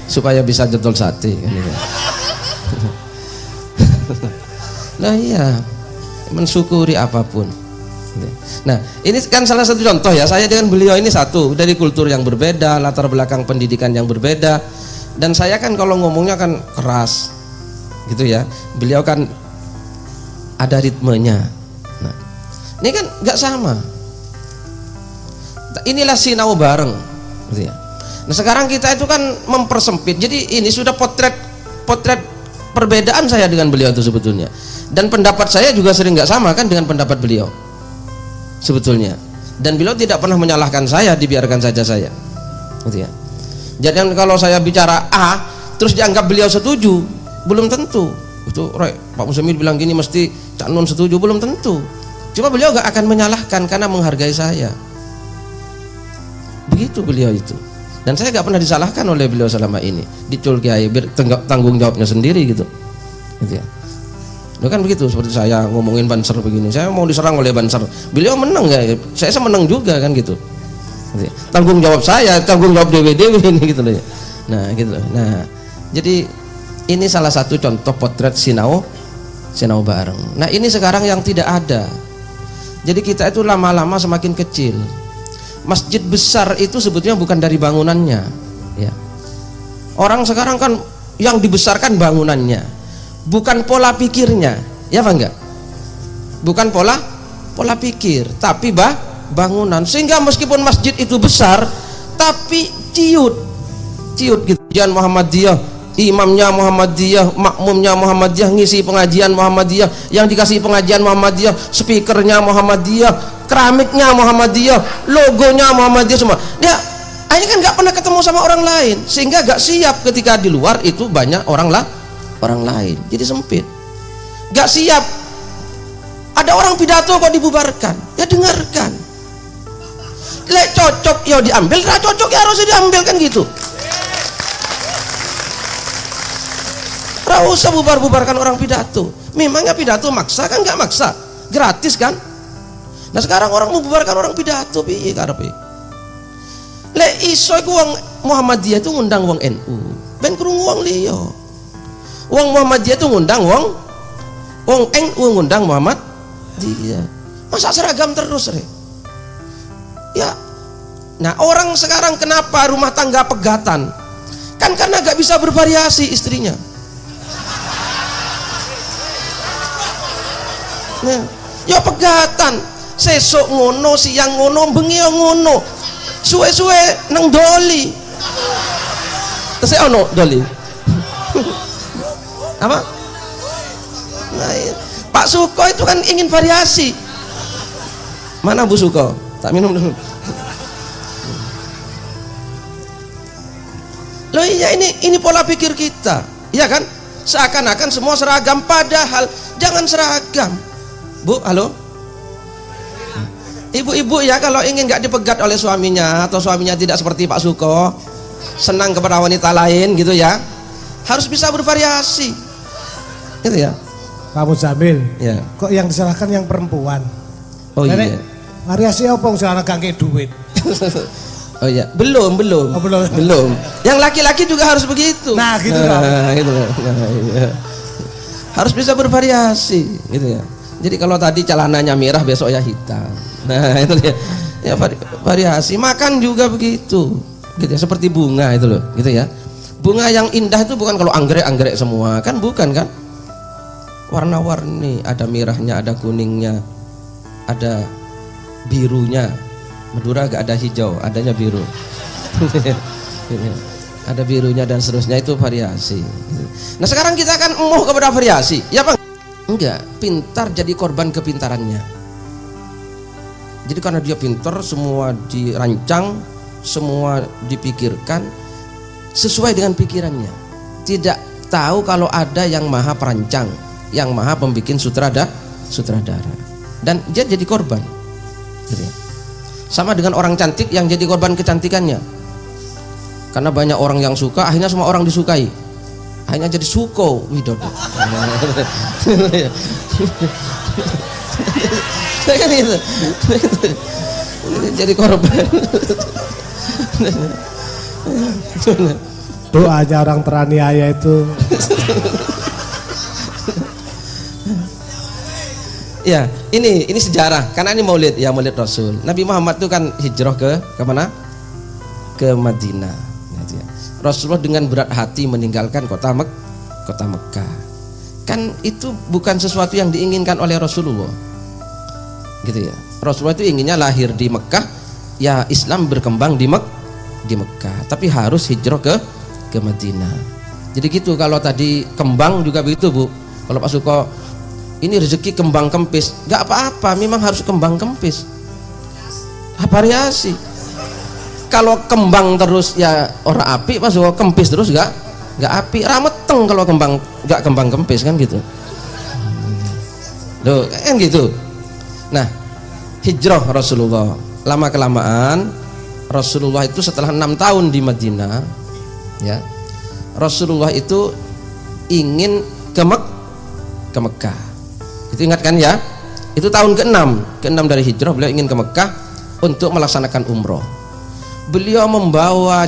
Speaker 2: supaya bisa jentol sate kan, ya. Nah iya, mensyukuri apapun. Nah ini kan salah satu contoh ya. Saya dengan beliau ini satu, dari kultur yang berbeda, latar belakang pendidikan yang berbeda. Dan saya kan kalau ngomongnya kan keras gitu ya, beliau kan ada ritmenya. Nah ini kan gak sama. Inilah sinau bareng gitu ya. Nah sekarang kita itu kan mempersempit. Jadi ini sudah potret perbedaan saya dengan beliau itu sebetulnya. Dan pendapat saya juga sering nggak sama kan dengan pendapat beliau sebetulnya. Dan beliau tidak pernah menyalahkan saya, dibiarkan saja saya, gitu ya. Jadi kalau saya bicara A terus dianggap beliau setuju, belum tentu. Itu Pak Muslimin bilang gini mesti Cak Nun setuju, belum tentu. Cuma beliau nggak akan menyalahkan karena menghargai saya. Begitu beliau itu. Dan saya nggak pernah disalahkan oleh beliau selama ini. Dicul kiai, tanggung jawabnya sendiri gitu, gitu ya. Itu kan begitu, seperti saya ngomongin Banser begini, saya mau diserang oleh Banser, beliau menang ya, saya menang juga kan gitu. Gitu ya. Tanggung jawab saya, tanggung jawab DWD ini gitu loh ya. Nah gitu. Nah jadi ini salah satu contoh potret sinau bareng. Nah ini sekarang yang tidak ada. Jadi kita itu lama-lama semakin kecil. Masjid besar itu sebetulnya bukan dari bangunannya, ya. Orang sekarang kan yang dibesarkan bangunannya, bukan pola pikirnya, ya apa enggak? Bukan pola pikir, tapi bangunan. Sehingga meskipun masjid itu besar, tapi ciut gitu. Pengajian Muhammadiyah, imamnya Muhammadiyah, makmumnya Muhammadiyah, ngisi pengajian Muhammadiyah, yang dikasih pengajian Muhammadiyah, speakernya Muhammadiyah, keramiknya Muhammadiyah, logonya Muhammadiyah, semua. Dia akhirnya kan nggak pernah ketemu sama orang lain, sehingga nggak siap ketika di luar itu banyak orang lain, jadi sempit. Nggak siap. Ada orang pidato kok dibubarkan, ya dengarkan. Lek cocok ya diambil, nggak cocok ya harus diambil kan gitu. Ora usah bubar-bubarkan orang pidato. Memangnya pidato maksa kan? Nggak maksa, gratis kan? Nah sekarang orang membubarkan orang pidato piye karepe? Lek iso iku wong Muhammadiyah itu ngundang wong NU, ben krungu wong liya. Wong Muhammadiyah itu ngundang wong NU ngundang Muhammadiyah. Masa seragam terus, Re? Ya. Nah, orang sekarang kenapa rumah tangga pegatan? Kan karena gak bisa bervariasi istrinya. Nah, ya pegatan. Sesuk ngono, siang ngono, bengi ngono. Suwe-suwe nang doli. Terus ono doli. Apa? Nah, iya. Pak Suko itu kan ingin variasi. Mana Bu Suko? Tak minum dulu. Loh iya, ini pola pikir kita, ya kan? Seakan-akan semua seragam, padahal jangan seragam. Bu, halo? Ibu-ibu ya, kalau ingin nggak dipegat oleh suaminya atau suaminya tidak seperti Pak Suko, senang kepada wanita lain gitu ya, harus bisa bervariasi, gitu ya.
Speaker 4: Pak Muzamil,
Speaker 2: Ya.
Speaker 4: kok yang disalahkan yang perempuan?
Speaker 2: Oh
Speaker 4: Nenek,
Speaker 2: iya.
Speaker 4: variasi apa yang salah gak duit?
Speaker 2: Oh iya, belum.
Speaker 4: Oh, belum.
Speaker 2: Yang laki-laki juga harus begitu.
Speaker 4: Nah, gitu
Speaker 2: gitu. Nah, iya. Harus bisa bervariasi, gitu ya. Jadi kalau tadi celananya merah, besok ya hitam. Nah, itu dia. Ya variasi. Makan juga begitu. Gitu ya, seperti bunga itu loh, gitu ya. Bunga yang indah itu bukan kalau anggrek-anggrek semua, kan bukan kan? Warna-warni, ada merahnya, ada kuningnya, ada birunya. Madura gak ada hijau, adanya biru. Ada birunya dan seterusnya, itu variasi. Nah sekarang kita akan emoh kepada variasi, ya Bang? Enggak, pintar jadi korban kepintarannya. Jadi karena dia pintar, semua dirancang, semua dipikirkan sesuai dengan pikirannya. Tidak tahu kalau ada yang maha perancang, yang maha pembikin sutradara. Dan dia jadi korban. Gitu ya. Sama dengan orang cantik yang jadi korban kecantikannya, karena banyak orang yang suka, akhirnya semua orang disukai, akhirnya jadi Suko Widodo. Kan itu jadi korban.
Speaker 4: Doanya orang teraniaya itu.
Speaker 2: Ya, ini sejarah, karena ini Maulid ya, Maulid Rasul. Nabi Muhammad itu kan hijrah ke mana? Ke Madinah. Rasulullah dengan berat hati meninggalkan kota Mekah. Kan itu bukan sesuatu yang diinginkan oleh Rasulullah. Gitu ya. Rasulullah itu inginnya lahir di Mekah, ya Islam berkembang di Mekah, tapi harus hijrah ke Madinah. Jadi gitu. Kalau tadi kembang juga begitu, Bu. Kalau Pak Suko ini rezeki kembang kempis, nggak apa-apa, memang harus kembang kempis, variasi. Kalau kembang terus ya orang api, pas kempis terus nggak api, rameteng kalau nggak kembang kempis kan gitu. Loh, kan gitu. Nah, hijrah Rasulullah, lama kelamaan Rasulullah itu setelah 6 tahun di Madinah, ya Rasulullah itu ingin ke Mekah. Itu ingat kan ya? Itu tahun ke-6 dari hijrah, beliau ingin ke Mekah untuk melaksanakan umroh. Beliau membawa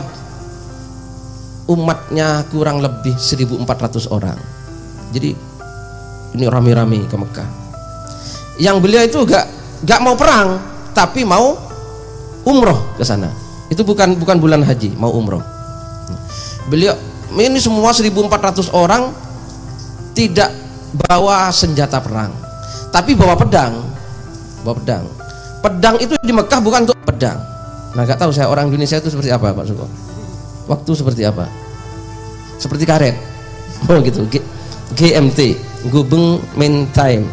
Speaker 2: umatnya kurang lebih 1.400 orang. Jadi ini rame-rame ke Mekah. Yang beliau itu gak mau perang, tapi mau umroh ke sana. Itu bukan bulan haji, mau umroh. Beliau ini semua 1.400 orang tidak bawa senjata perang, tapi bawa pedang. Pedang itu di Mekah bukan untuk pedang. Nah, gak tahu saya orang Indonesia itu seperti apa, Pak Suko? Waktu seperti apa? Seperti karet. Oh gitu. GMT, Gubeng Main Time.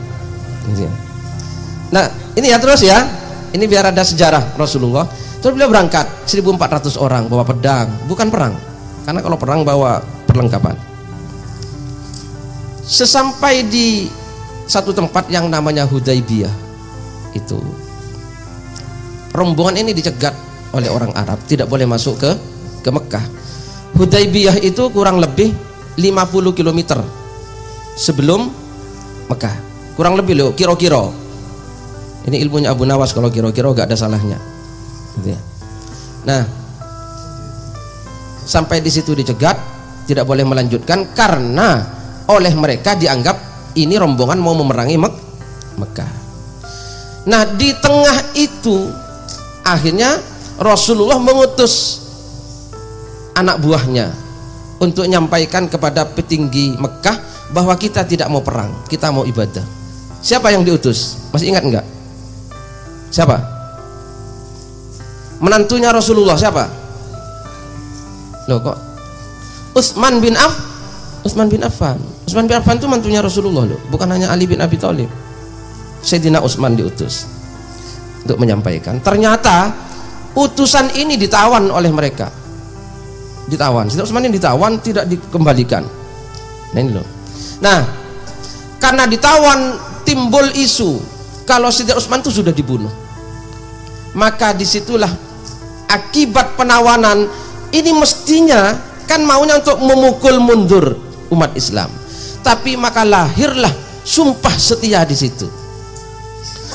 Speaker 2: Nah, ini ya terus ya. Ini biar ada sejarah Rasulullah. Terus beliau berangkat 1.400 orang bawa pedang, bukan perang. Karena kalau perang bawa perlengkapan. Sesampai di satu tempat yang namanya Hudaybiyah, itu rombongan ini dicegat oleh orang Arab, tidak boleh masuk ke Mekah. Hudaybiyah itu kurang lebih 50 km sebelum Mekah. Kurang lebih loh, kira-kira. Ini ilmunya Abu Nawas, kalau kira-kira gak ada salahnya. Gitu ya. Nah, sampai di situ dicegat, tidak boleh melanjutkan karena oleh mereka dianggap ini rombongan mau memerangi Mekah. Nah, di tengah itu akhirnya Rasulullah mengutus anak buahnya untuk menyampaikan kepada petinggi Mekah bahwa kita tidak mau perang, kita mau ibadah. Siapa yang diutus? Masih ingat enggak? Siapa? Menantunya Rasulullah siapa? Loh kok? Utsman bin Affan. Utsman bin Affan itu mantunya Rasulullah loh, bukan hanya Ali bin Abi Thalib. Sayyidina Utsman diutus untuk menyampaikan. Ternyata utusan ini ditawan oleh mereka. Ditawan. Sayyidina Utsman ini ditawan, tidak dikembalikan. Nah ini loh. Nah, karena ditawan timbul isu kalau Sayyidina Utsman itu sudah dibunuh. Maka disitulah akibat penawanan ini mestinya kan maunya untuk memukul mundur umat Islam. Tapi maka lahirlah sumpah setia di situ.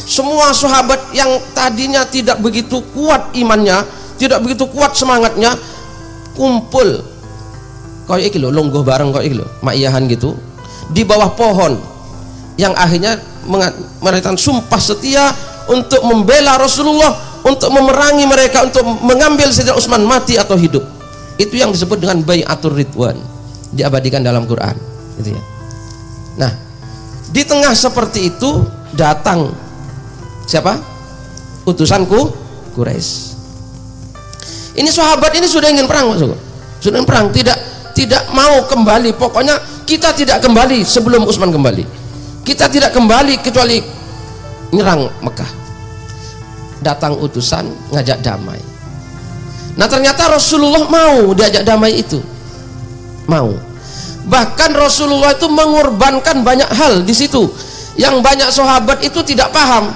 Speaker 2: Semua sahabat yang tadinya tidak begitu kuat imannya, tidak begitu kuat semangatnya, kumpul kau iki lho, longgoh bareng kau iki lho, maiyahan gitu di bawah pohon yang akhirnya mengatakan sumpah setia untuk membela Rasulullah, untuk memerangi mereka, untuk mengambil Sayyidina Utsman mati atau hidup. Itu yang disebut dengan Bai'atur Ridwan, diabadikan dalam Quran gitu ya. Nah, di tengah seperti itu datang siapa? Utusanku Quraisy. Ini sahabat ini sudah ingin perang, sudah ingin perang, tidak mau kembali. Pokoknya kita tidak kembali sebelum Utsman kembali. Kita tidak kembali kecuali nyerang Mekah. Datang utusan ngajak damai. Nah ternyata Rasulullah mau diajak damai itu, mau. Bahkan Rasulullah itu mengorbankan banyak hal di situ yang banyak sahabat itu tidak paham.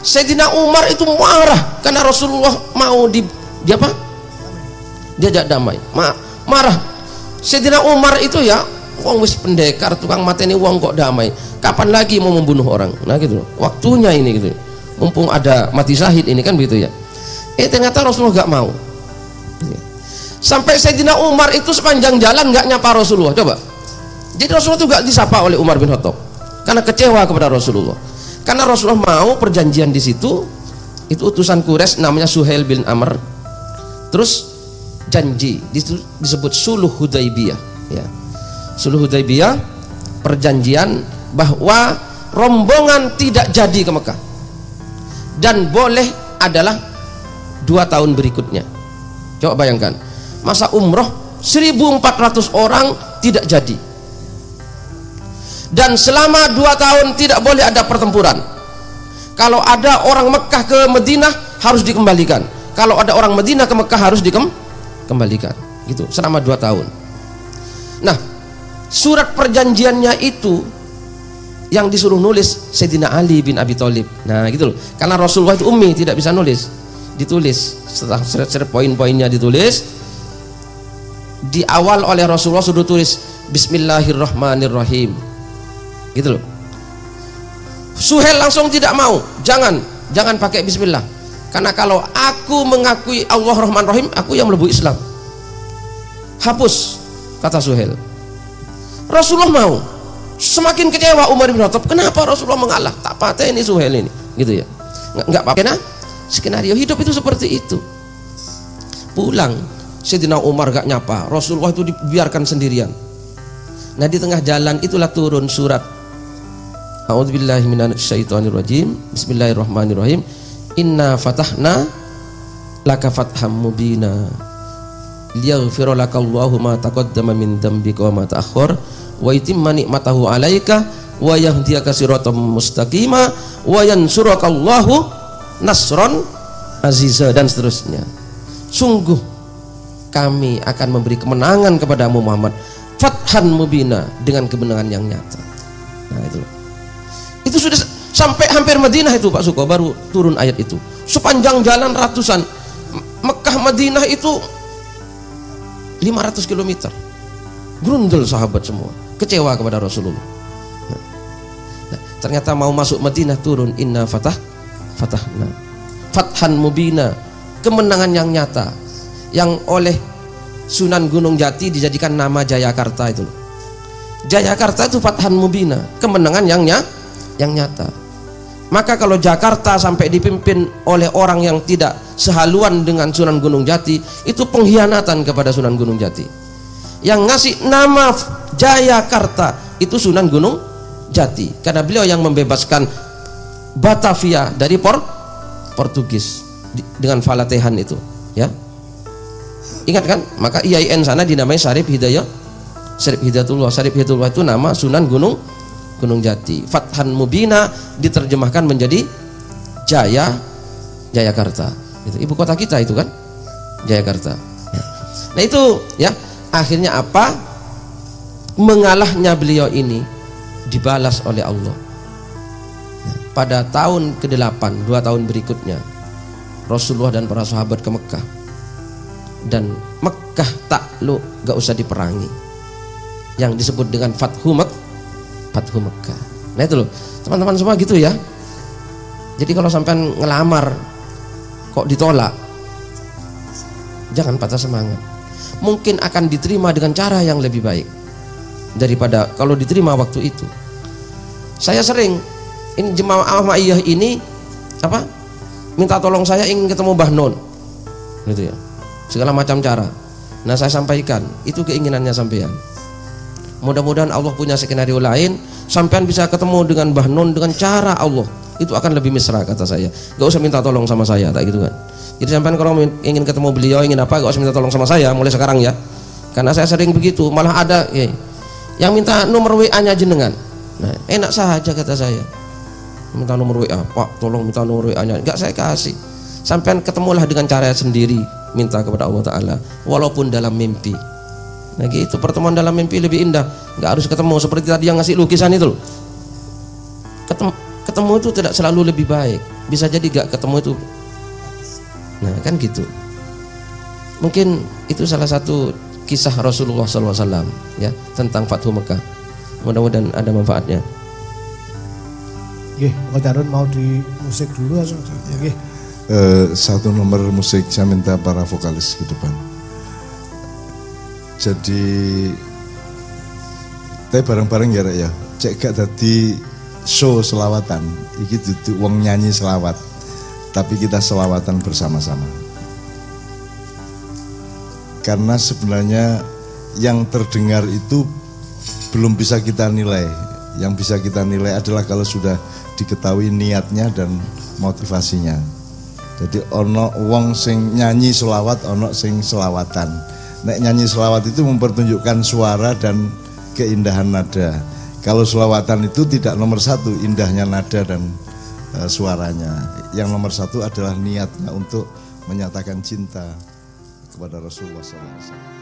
Speaker 2: Sayyidina Umar itu marah karena Rasulullah mau diajak damai, marah. Sayyidina Umar itu ya, wong wis pendekar, tukang mateni wong kok damai, kapan lagi mau membunuh orang? Nah gitu, waktunya ini gitu, mumpung ada mati syahid ini kan begitu ya. Ternyata Rasulullah gak mau. Sampai Sayyidina Umar itu sepanjang jalan gak nyapa Rasulullah. Coba, jadi Rasulullah itu gak disapa oleh Umar bin Khattab karena kecewa kepada Rasulullah. Karena Rasulullah mau perjanjian di situ, itu utusan Quraisy namanya Suhail bin Amr. Terus janji disebut Suluh Hudaibiyah ya. Suluh Hudaibiyah, perjanjian bahwa rombongan tidak jadi ke Mekah dan boleh adalah 2 tahun berikutnya. Coba bayangkan, masa umroh 1.400 orang tidak jadi, dan selama 2 tahun tidak boleh ada pertempuran. Kalau ada orang Mekah ke Madinah harus dikembalikan, kalau ada orang Madinah ke Mekah harus dikembalikan gitu selama 2 tahun. Nah, surat perjanjiannya itu yang disuruh nulis Sayyidina Ali bin Abi Thalib. Nah gitu loh, karena Rasulullah itu ummi, tidak bisa nulis, ditulis setelah seret-seret poin-poinnya ditulis. Di awal oleh Rasulullah sudah tulis Bismillahirrahmanirrahim gitu loh. Suhail langsung tidak mau, jangan pakai bismillah, karena kalau aku mengakui Allah Rahman Rahim, aku yang melebu Islam. Hapus, kata Suhail. Rasulullah mau. Semakin kecewa Umar bin Khattab, kenapa Rasulullah mengalah, tak patah ini Suhail ini gitu ya. Nggak apa-apa. Nah, skenario hidup itu seperti itu. Pulang Sayyidina Umar gak nyapa, Rasulullah itu dibiarkan sendirian. Nah di tengah jalan itulah turun surat A'udzubillahi minasyaitonirrajim, Bismillahirrahmanirrahim. Inna fatahna laka fatham mubina liyaghfira lakallahu ma taqaddama min dzambika wa ma ta'akhkhar wa yutimma ni'matahu 'alaika wa yahdiyaka siratan mustaqima wa yansurakallahu nasron aziza, dan seterusnya. Sungguh kami akan memberi kemenangan kepadamu Muhammad, fathan mubina, dengan kemenangan yang nyata. Nah itu sudah sampai hampir Madinah itu Pak Suko, baru turun ayat itu. Sepanjang jalan ratusan, Mekah Madinah itu 500 km. Grundel sahabat semua, kecewa kepada Rasulullah. Ternyata mau masuk Madinah turun inna fatahna fathan mubina, kemenangan yang nyata yang oleh Sunan Gunung Jati dijadikan nama Jayakarta itu. Jayakarta itu fathan mubina, kemenangan yang nyata. Maka kalau Jakarta sampai dipimpin oleh orang yang tidak sehaluan dengan Sunan Gunung Jati, itu pengkhianatan kepada Sunan Gunung Jati. Yang ngasih nama Jayakarta itu Sunan Gunung Jati, karena beliau yang membebaskan Batavia dari Portugis dengan Falatehan itu, ya. Ingat kan? Maka IAIN sana dinamai Syarif Hidayatullah. Syarif Hidayatullah itu nama Sunan Gunung Jati. Fathan Mubina diterjemahkan menjadi Jayakarta. Itu ibu kota kita itu kan, Jayakarta. Ya. Nah itu ya, akhirnya apa? Mengalahnya beliau ini dibalas oleh Allah. Pada tahun ke-8, 2 tahun berikutnya, Rasulullah dan para sahabat ke Mekah. Dan Mekah takluk, gak usah diperangi. Yang disebut dengan Fathu Mekah. Nah itu loh, teman-teman semua gitu ya. Jadi kalau sampai ngelamar kok ditolak, jangan patah semangat. Mungkin akan diterima dengan cara yang lebih baik daripada kalau diterima waktu itu. Saya sering ini jemaah Ahmadiyah ini apa? Minta tolong saya ingin ketemu Mbah Nun. Gitu ya. Segala macam cara. Nah, saya sampaikan, itu keinginannya sampean. Mudah-mudahan Allah punya skenario lain, sampean bisa ketemu dengan Mbah Nun dengan cara Allah. Itu akan lebih mesra kata saya. Gak usah minta tolong sama saya, tak gitu kan. Jadi sampean kalau ingin ketemu beliau, ingin apa, gak usah minta tolong sama saya mulai sekarang ya. Karena saya sering begitu, malah ada yang minta nomor WA-nya jenengan. Nah, enak saja kata saya. Minta nomor WA, Pak, tolong minta nomor WA-nya. Enggak saya kasih. Sampean ketemulah dengan cara sendiri, minta kepada Allah Ta'ala, walaupun dalam mimpi. Nah gitu, pertemuan dalam mimpi lebih indah. Enggak harus ketemu seperti tadi yang ngasih lukisan itu loh. Ketemu itu tidak selalu lebih baik. Bisa jadi enggak ketemu itu. Nah kan gitu. Mungkin itu salah satu kisah Rasulullah SAW ya, tentang Fathu Mekah. Mudah-mudahan ada manfaatnya.
Speaker 4: Kok Jarun mau di musik dulu atau nggih?
Speaker 1: Satu nomor musik saya minta para vokalis ke depan. Jadi kita bareng-bareng ya Rek ya. Cek gak tadi show selawatan. Iki duduk wong nyanyi selawat. Tapi kita selawatan bersama-sama. Karena sebenarnya yang terdengar itu belum bisa kita nilai. Yang bisa kita nilai adalah kalau sudah diketahui niatnya dan motivasinya. Jadi ono wong sing nyanyi selawat, ono sing selawatan. Nek nyanyi selawat itu mempertunjukkan suara dan keindahan nada. Kalau selawatan itu tidak nomor satu indahnya nada dan suaranya. Yang nomor satu adalah niatnya untuk menyatakan cinta kepada Rasulullah SAW.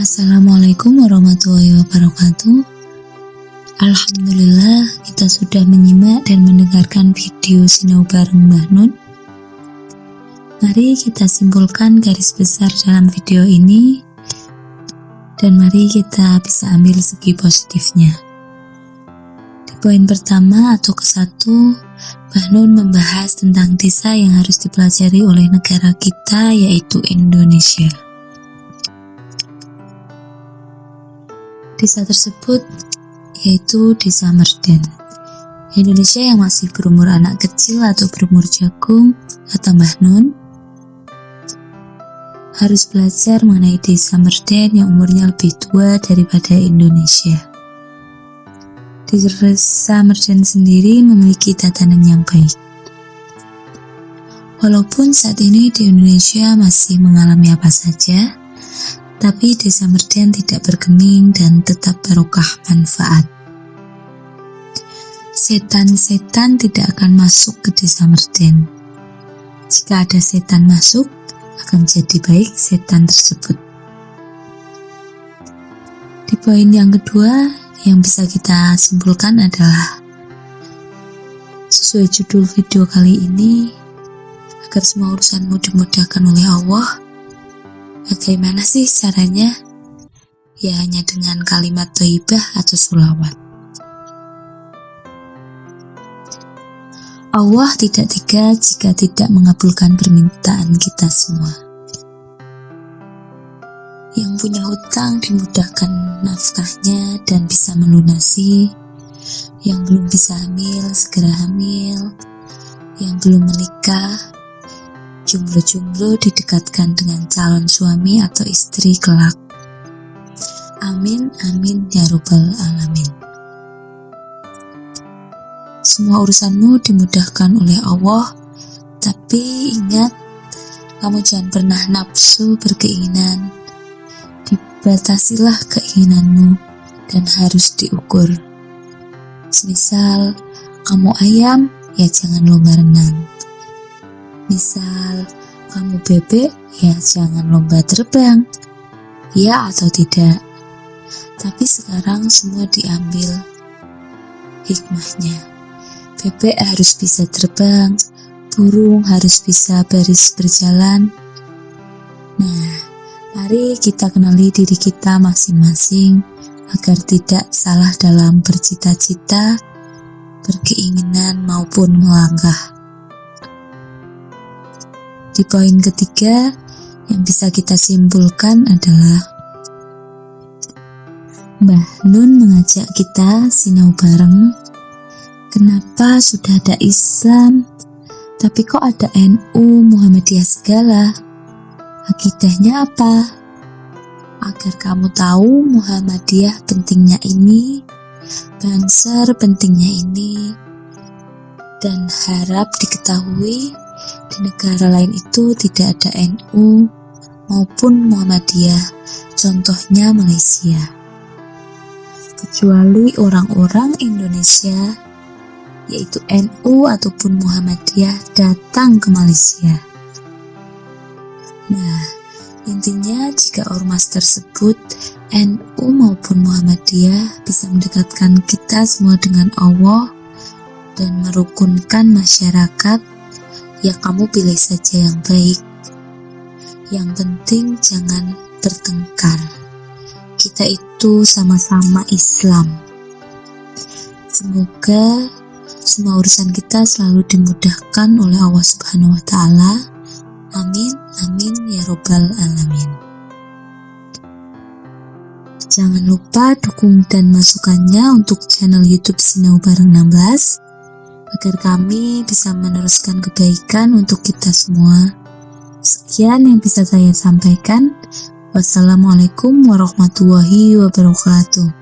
Speaker 3: Assalamualaikum warahmatullahi wabarakatuh. Alhamdulillah kita sudah menyimak dan mendengarkan video Sinau bareng Mbah Nun. Mari kita simpulkan garis besar dalam video ini dan mari kita bisa ambil segi positifnya. Di poin pertama atau ke-1, Mbah Nun membahas tentang desa yang harus dipelajari oleh negara kita, yaitu Indonesia. Desa tersebut yaitu Desa Merden. Indonesia yang masih berumur anak kecil atau berumur jagung atau Mbah Nun harus belajar mengenai Desa Merden yang umurnya lebih tua daripada Indonesia. Desa Merden sendiri memiliki tatanan yang baik. Walaupun saat ini di Indonesia masih mengalami apa saja, tapi Desa Merden tidak bergeming dan tetap barokah manfaat. Setan-setan tidak akan masuk ke Desa Merden. Jika ada setan masuk, akan jadi baik setan tersebut. Di poin yang kedua yang bisa kita simpulkan adalah sesuai judul video kali ini, agar semua urusanmu dimudahkan oleh Allah. Bagaimana sih caranya? Ya hanya dengan kalimat thayyibah atau sholawat. Allah tidak tega jika tidak mengabulkan permintaan kita semua. Yang punya hutang dimudahkan nafkahnya dan bisa melunasi. Yang belum bisa hamil segera hamil. Yang belum menikah, jomblo-jomblo didekatkan dengan calon suami atau istri kelak. Amin, amin, ya robbal alamin. Semua urusanmu dimudahkan oleh Allah, tapi ingat, kamu jangan pernah nafsu berkeinginan. Dibatasilah keinginanmu dan harus diukur. Semisal kamu ayam, ya jangan lomba renang. Misal kamu bebek, ya jangan lomba terbang. Ya atau tidak. Tapi sekarang semua diambil hikmahnya. Bebek harus bisa terbang, burung harus bisa baris berjalan. Nah, mari kita kenali diri kita masing-masing agar tidak salah dalam bercita-cita, berkeinginan maupun melangkah. Di poin ketiga yang bisa kita simpulkan adalah Mbah Nun mengajak kita sinau bareng. Kenapa sudah ada Islam, tapi kok ada NU, Muhammadiyah segala? Akidahnya apa? Agar kamu tahu Muhammadiyah pentingnya ini, Banser pentingnya ini, dan harap diketahui di negara lain itu tidak ada NU maupun Muhammadiyah, contohnya Malaysia. Kecuali orang-orang Indonesia, yaitu NU ataupun Muhammadiyah, datang ke Malaysia. Nah, intinya jika ormas tersebut, NU maupun Muhammadiyah, bisa mendekatkan kita semua dengan Allah dan merukunkan masyarakat, ya kamu pilih saja yang baik. Yang penting jangan bertengkar. Kita itu sama-sama Islam. Semoga semua urusan kita selalu dimudahkan oleh Allah Subhanahu wa Ta'ala. Amin, amin, ya robbal alamin. Jangan lupa dukung dan masukannya untuk channel YouTube Sinau Bareng 16 agar kami bisa meneruskan kebaikan untuk kita semua. Sekian yang bisa saya sampaikan. Wassalamualaikum warahmatullahi wabarakatuh.